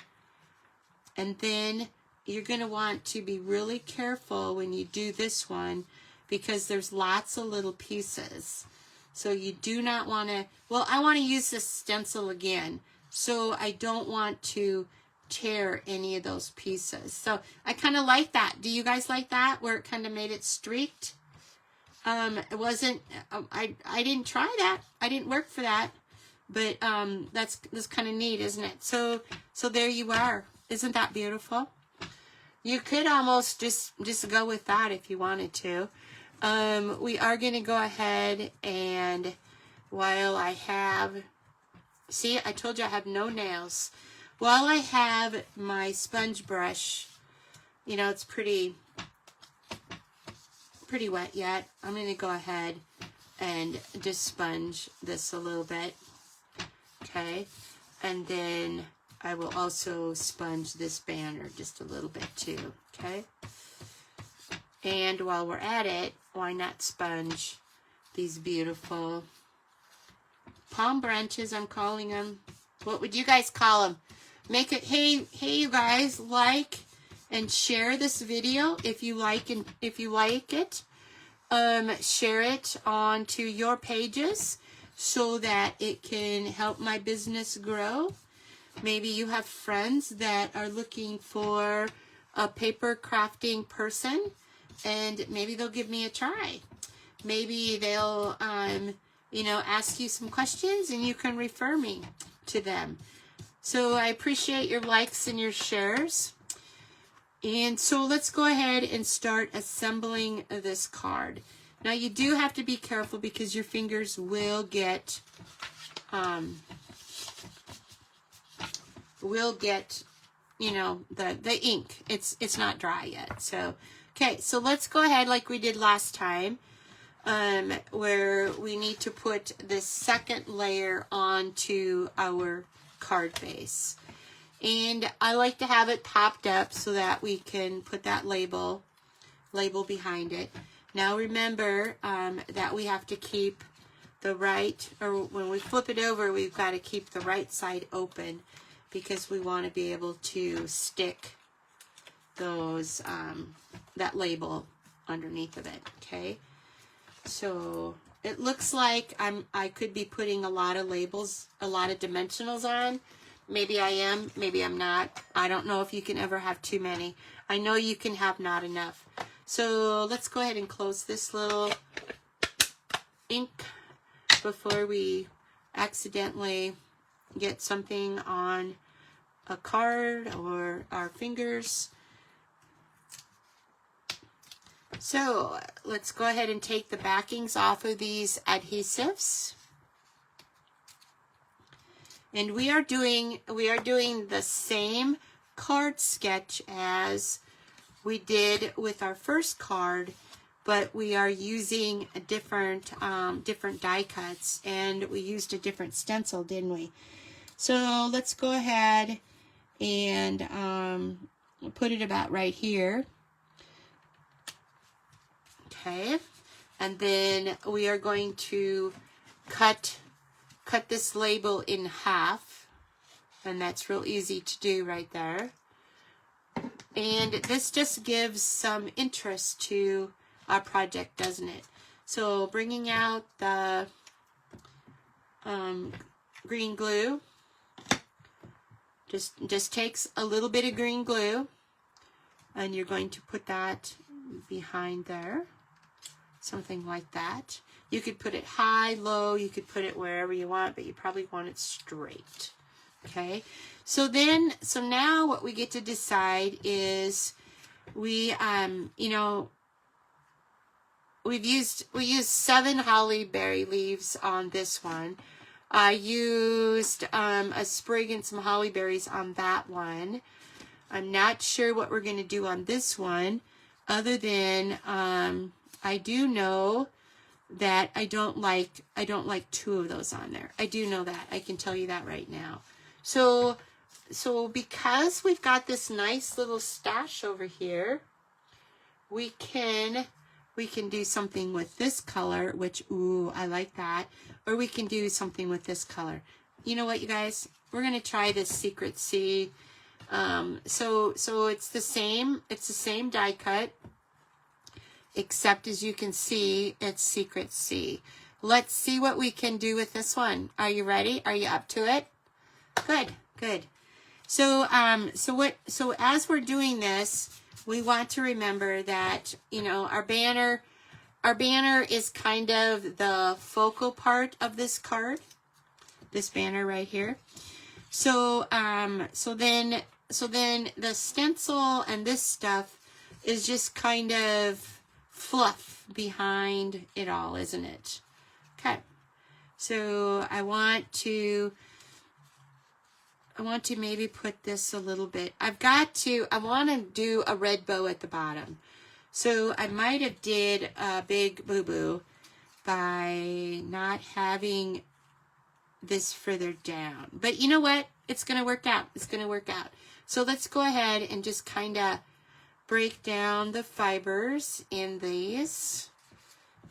And then you're going to want to be really careful when you do this one because there's lots of little pieces. So you do not want to, well, I want to use this stencil again. So I don't want to tear any of those pieces. So I kind of like that. Do you guys like that? Where it kind of made it streaked? It wasn't, I didn't try that. I didn't work for that. But that's kind of neat, isn't it? So there you are. Isn't that beautiful? You could almost just go with that if you wanted to. We are going to go ahead and while I have, see, I told you I have no nails. While I have my sponge brush, it's pretty wet yet. I'm going to go ahead and just sponge this a little bit. Okay. And then I will also sponge this banner just a little bit too. Okay. And while we're at it, why not sponge these beautiful palm branches, I'm calling them. What would you guys call them? Make it, hey, you guys, like and share this video if you like it. Share it onto your pages so that it can help my business grow. Maybe you have friends that are looking for a paper crafting person, and maybe they'll give me a try. Maybe they'll, ask you some questions and you can refer me to them. So I appreciate your likes and your shares. And so let's go ahead and start assembling this card. Now you do have to be careful because your fingers will get, the ink. It's not dry yet. So, okay, so let's go ahead like we did last time, where we need to put this second layer onto our card base. And I like to have it popped up so that we can put that label behind it. Now remember that we have to keep the right, or when we flip it over, we've got to keep the right side open because we want to be able to stick those that label underneath of it. Okay, so it looks like I could be putting a lot of labels, a lot of dimensionals on. Maybe I am, maybe I'm not. I don't know if you can ever have too many. I know you can have not enough. So let's go ahead and close this little ink before we accidentally get something on a card or our fingers. So let's go ahead and take the backings off of these adhesives. And we are doing the same card sketch as we did with our first card, but we are using a different die cuts, and we used a different stencil, didn't we? So let's go ahead and put it about right here. Okay, and then we are going to cut this label in half, and that's real easy to do right there. And this just gives some interest to our project, doesn't it? So bringing out the green glue, just takes a little bit of green glue, and you're going to put that behind there, something like that. You could put it high, low, you could put it wherever you want, but you probably want it straight. Okay, so now what we get to decide is we used 7 holly berry leaves on this one. I used a sprig and some holly berries on that one. I'm not sure what we're going to do on this one, other than I do know that I don't like 2 of those on there. I do know that. I can tell you that right now. So because we've got this nice little stash over here, we can do something with this color, which, ooh, I like that. Or we can do something with this color. You know what, you guys? We're going to try this Secret C. So it's the same die cut, except as you can see, it's Secret C. Let's see what we can do with this one. Are you ready? Are you up to it? Good. So as we're doing this, we want to remember that, our banner is kind of the focal part of this card, this banner right here. So then the stencil and this stuff is just kind of fluff behind it all, isn't it? Okay. So I want to maybe put this a little bit. I want to do a red bow at the bottom. So I might have did a big boo-boo by not having this further down. But you know what? It's going to work out. It's going to work out. So let's go ahead and just kind of break down the fibers in these.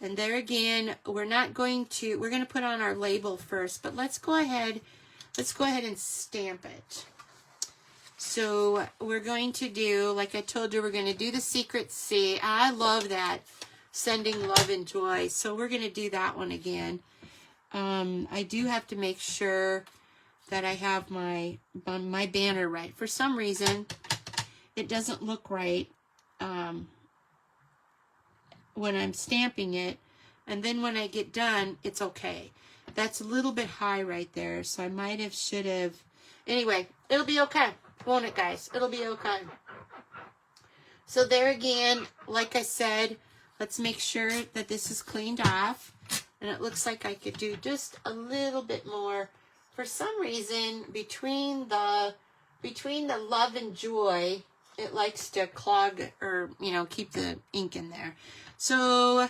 And there again, we're going to put on our label first, but let's go ahead and stamp it. So we're going to do, like I told you, we're going to do the secret C. I love that, sending love and joy. So we're going to do that one again. I do have to make sure that I have my banner right. For some reason, it doesn't look right when I'm stamping it, and then when I get done, it's okay. That's a little bit high right there, so I should have. Anyway, it'll be okay, won't it, guys? It'll be okay. So there again, like I said, let's make sure that this is cleaned off, and it looks like I could do just a little bit more. For some reason, between the love and joy, it likes to clog or, keep the ink in there. So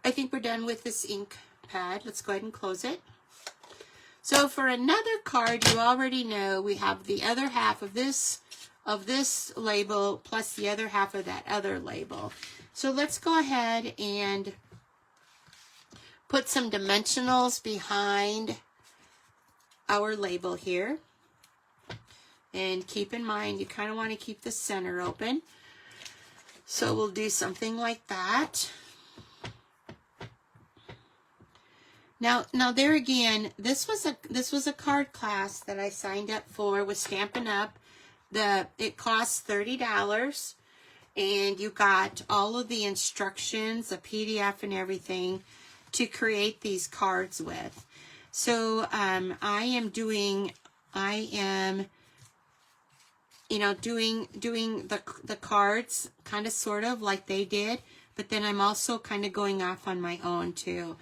I think we're done with this ink pad. Let's go ahead and close it. So for another card, you already know we have the other half of this label plus the other half of that other label. So let's go ahead and put some dimensionals behind our label here. And keep in mind, you kind of want to keep the center open. So we'll do something like that. Now there again, this was a card class that I signed up for with Stampin' Up. It costs $30, and you got all of the instructions, a PDF and everything to create these cards with. So I am doing the cards kind of sort of like they did, but then I'm also kind of going off on my own too.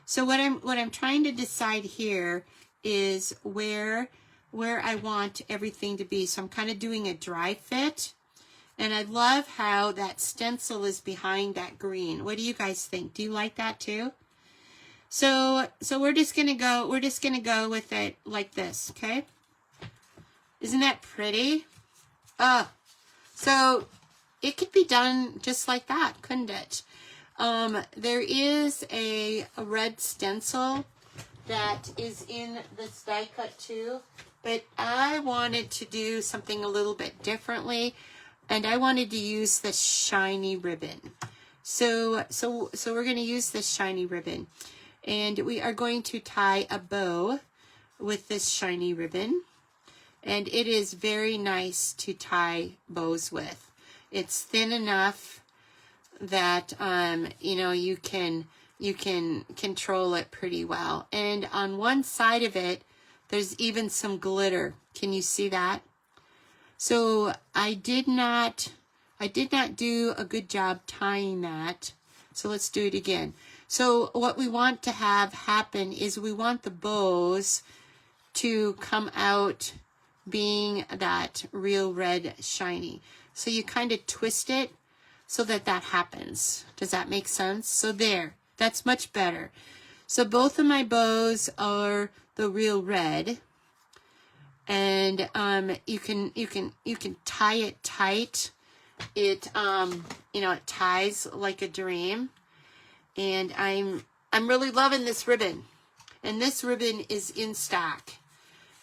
So what I'm trying to decide here is where I want everything to be. So I'm kind of doing a dry fit, and I love how that stencil is behind that green. What do you guys think? Do you like that too? So we're just gonna go with it like this, okay? Isn't that pretty? So it could be done just like that, couldn't it? There is a red stencil that is in this die cut too, but I wanted to do something a little bit differently, and I wanted to use the shiny ribbon. So we're going to use this shiny ribbon, and we are going to tie a bow with this shiny ribbon. And it is very nice to tie bows with. It's thin enough that you can control it pretty well. And on one side of it, there's even some glitter. Can you see that? So I did not do a good job tying that. So let's do it again. So what we want to have happen is we want the bows to come out being that real red shiny. So you kind of twist it so that happens. Does that make sense? So there, that's much better. So both of my bows are the real red, and you can tie it tight. It it ties like a dream, and I'm really loving this ribbon, and this ribbon is in stock.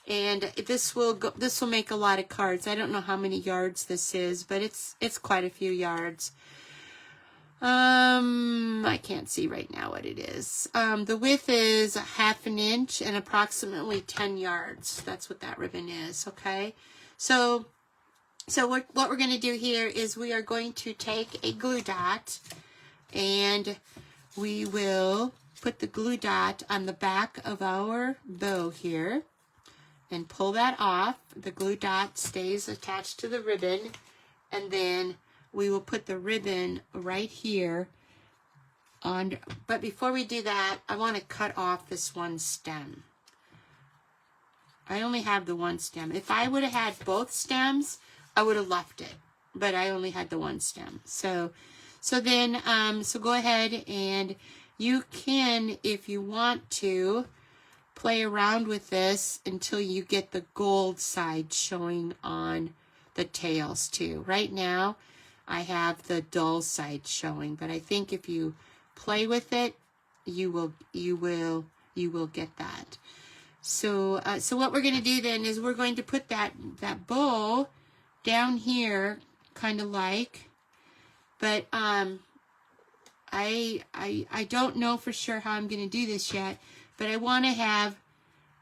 And this will make a lot of cards. I don't know how many yards this is, but it's quite a few yards. I can't see right now what it is. The width is 1/2 inch and approximately 10 yards. That's what that ribbon is, okay? So what we're going to do here is we are going to take a glue dot, and we will put the glue dot on the back of our bow here. And pull that off. The glue dot stays attached to the ribbon, and then we will put the ribbon right here on. But before we do that, I want to cut off this one stem. I only have the one stem. If I would have had both stems, I would have left it, but I only had the one stem. So go ahead, and you can, if you want to, play around with this until you get the gold side showing on the tails too. Right now, I have the dull side showing, but I think if you play with it, you will get that. So so what we're going to do then is we're going to put that bow down here, kind of like, but I don't know for sure how I'm going to do this yet, but I want to have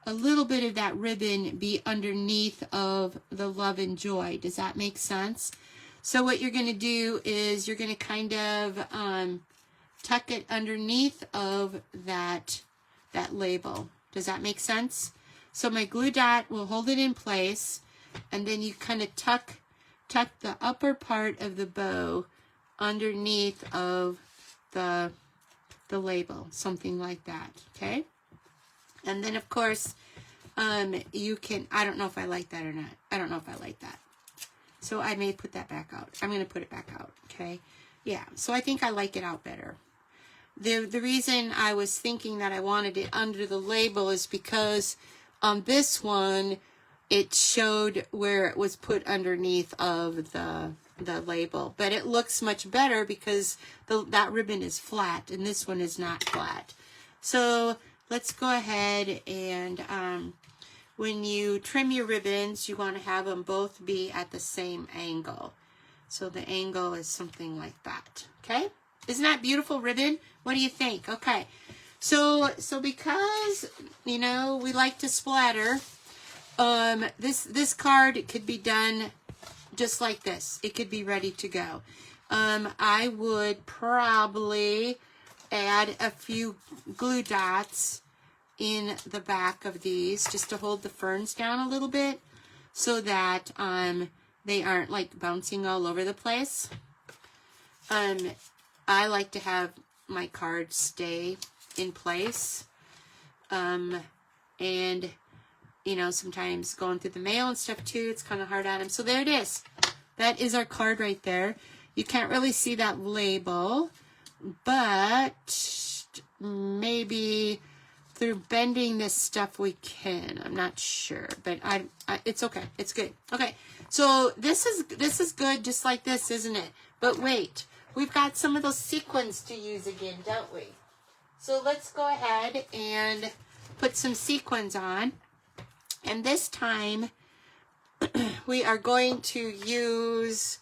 a little bit of that ribbon be underneath of the love and joy. Does that make sense? So what you're going to do is you're going to kind of tuck it underneath of that label. Does that make sense? So my glue dot will hold it in place, and then you kind of tuck the upper part of the bow underneath of the label, something like that, okay? And then, of course, you can, I don't know if I like that or not. I don't know if I like that. So I may put that back out. I'm going to put it back out, okay? Yeah, so I think I like it out better. The reason I was thinking that I wanted it under the label is because on this one, it showed where it was put underneath of the label. But it looks much better because that ribbon is flat, and this one is not flat. So let's go ahead and when you trim your ribbons, you want to have them both be at the same angle. So the angle is something like that, okay? Isn't that beautiful ribbon? What do you think? Okay, so because, you know, we like to splatter, this card could be done just like this. It could be ready to go. I would probably add a few glue dots in the back of these just to hold the ferns down a little bit so that they aren't like bouncing all over the place. I like to have my cards stay in place. And, you know, sometimes going through the mail and stuff too, it's kind of hard on them. So there it is. That is our card right there. You can't really see that label, but maybe through bending this stuff we can. I'm not sure, but it's okay. It's good. Okay, so this is good just like this, isn't it? But wait, we've got some of those sequins to use again, don't we? So let's go ahead and put some sequins on. And this time, we are going to use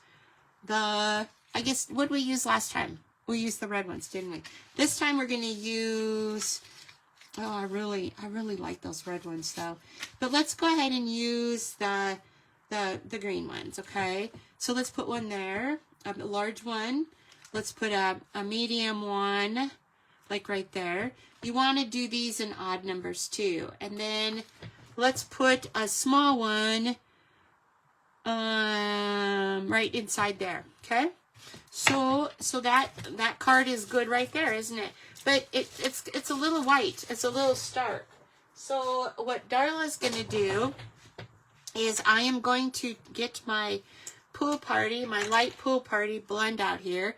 I guess, what did we use last time? We used the red ones, didn't we? This time we're going to use, oh, I really like those red ones though. But let's go ahead and use the green ones, okay? So let's put one there, a large one. Let's put a medium one, like right there. You want to do these in odd numbers too. And then let's put a small one right inside there, okay? So that card is good right there, isn't it? But it's a little white. It's a little stark. So what Darla's going to do is I am going to get my pool party, my light pool party blend out here.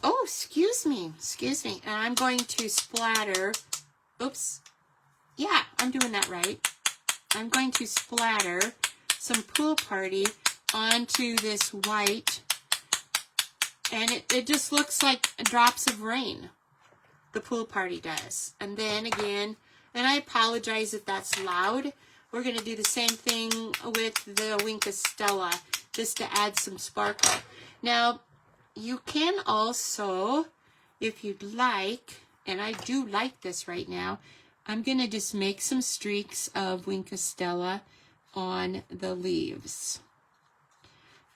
Oh, excuse me. And I'm going to splatter. Oops. Yeah, I'm doing that right. I'm going to splatter some pool party onto this white, and it just looks like drops of rain. The pool party does. And then again, and I apologize if that's loud. We're going to do the same thing with the Wink of Stella, just to add some sparkle. Now, you can also, if you'd like, and I do like this right now, I'm going to just make some streaks of Wink of Stella on the leaves.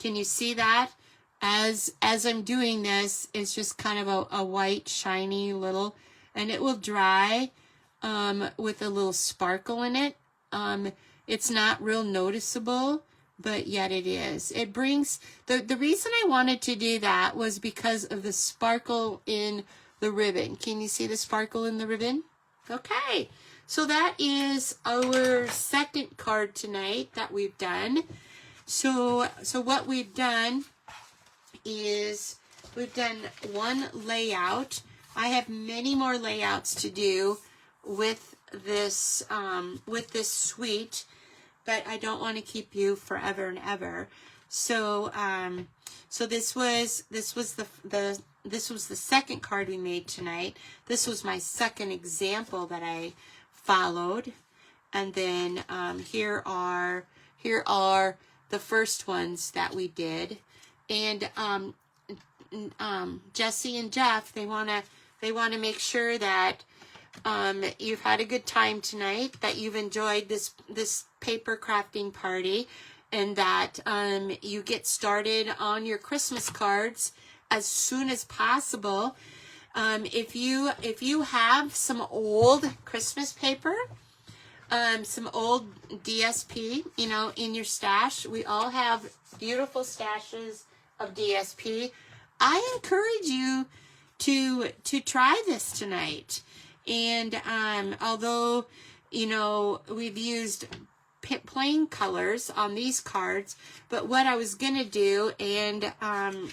Can you see that? As I'm doing this, it's just kind of a white, shiny little, and it will dry with a little sparkle in it. It's not real noticeable, but yet it is. It brings, the reason I wanted to do that was because of the sparkle in the ribbon. Can you see the sparkle in the ribbon? Okay, so that is our second card tonight that we've done. So what we've done is we've done one layout. I have many more layouts to do with this suite, but I don't want to keep you forever and ever. So so this was the this was the second card we made tonight. This was my second example that I followed. And then here are the first ones that we did. And Jesse and Jeff, they wanna make sure that you've had a good time tonight, that you've enjoyed this paper crafting party, and that you get started on your Christmas cards as soon as possible. If you have some old Christmas paper, some old DSP, you know, in your stash, we all have beautiful stashes of DSP. I encourage you to try this tonight. And although, you know, we've used plain colors on these cards, but what I was gonna do, and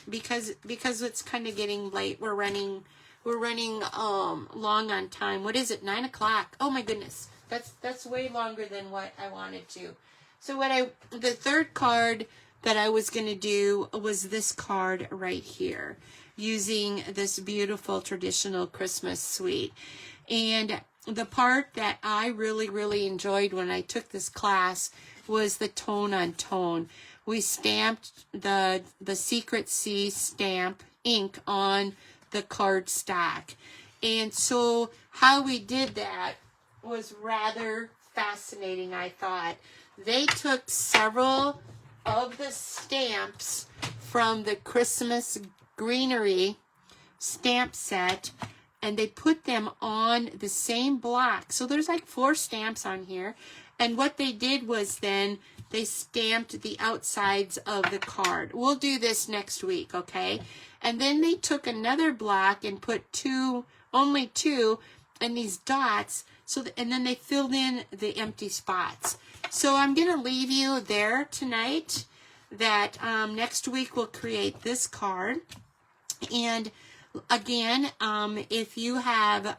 because it's kind of getting late, we're running long on time. What is it? 9 o'clock. Oh my goodness, that's way longer than what I wanted to. So the third card that I was gonna do was this card right here, using this beautiful traditional Christmas suite. And the part that I really enjoyed when I took this class was the tone on tone. We stamped the Secret C stamp ink on the card stock. And so how we did that was rather fascinating, I thought. They took several of the stamps from the Christmas Greenery stamp set, and they put them on the same block. So there's like 4 stamps on here. And what they did was then they stamped the outsides of the card. We'll do this next week, okay? And then they took another block and put only two, and these dots. And then they filled in the empty spots. So I'm going to leave you there tonight, that next week we'll create this card. And again, if you have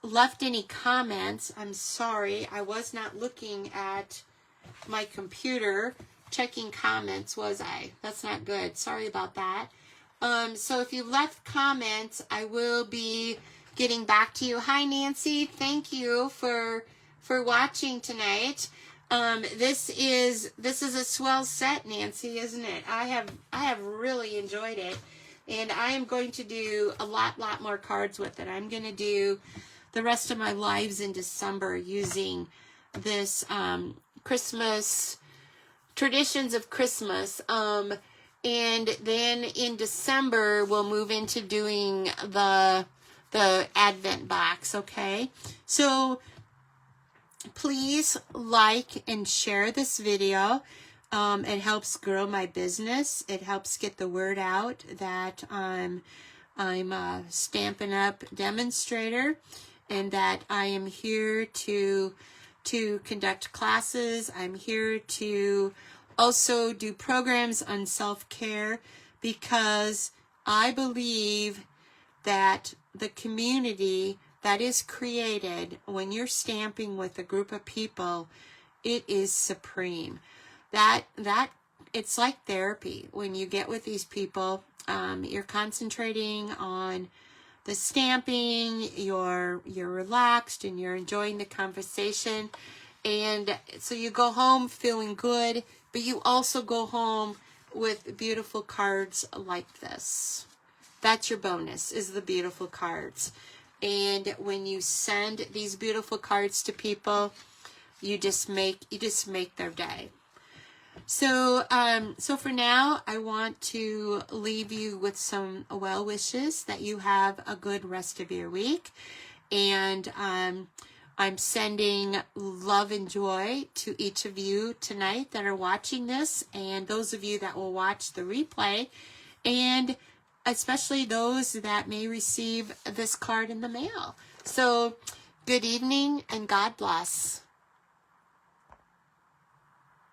left any comments, I'm sorry, I was not looking at my computer checking comments, was I? That's not good. Sorry about that. So if you left comments, I will be getting back to you. Hi, Nancy. Thank you for watching tonight. This is a swell set, Nancy, isn't it? I have really enjoyed it. And I am going to do a lot more cards with it. I'm going to do the rest of my lives in December using this Christmas, Traditions of Christmas. And then in December, we'll move into doing the Advent box, okay? So please like and share this video. It helps grow my business. It helps get the word out that I'm a Stampin' Up! Demonstrator, and that I am here to conduct classes. I'm here to also do programs on self-care, because I believe that the community that is created when you're stamping with a group of people, it is supreme. That it's like therapy. When you get with these people, you're concentrating on the stamping, you're relaxed, and you're enjoying the conversation. And so you go home feeling good, but you also go home with beautiful cards like this. That's your bonus, is the beautiful cards. And when you send these beautiful cards to people, you just make their day. So for now, I want to leave you with some well wishes, that you have a good rest of your week. And I'm sending love and joy to each of you tonight that are watching this, and those of you that will watch the replay, and especially those that may receive this card in the mail. So good evening and God bless.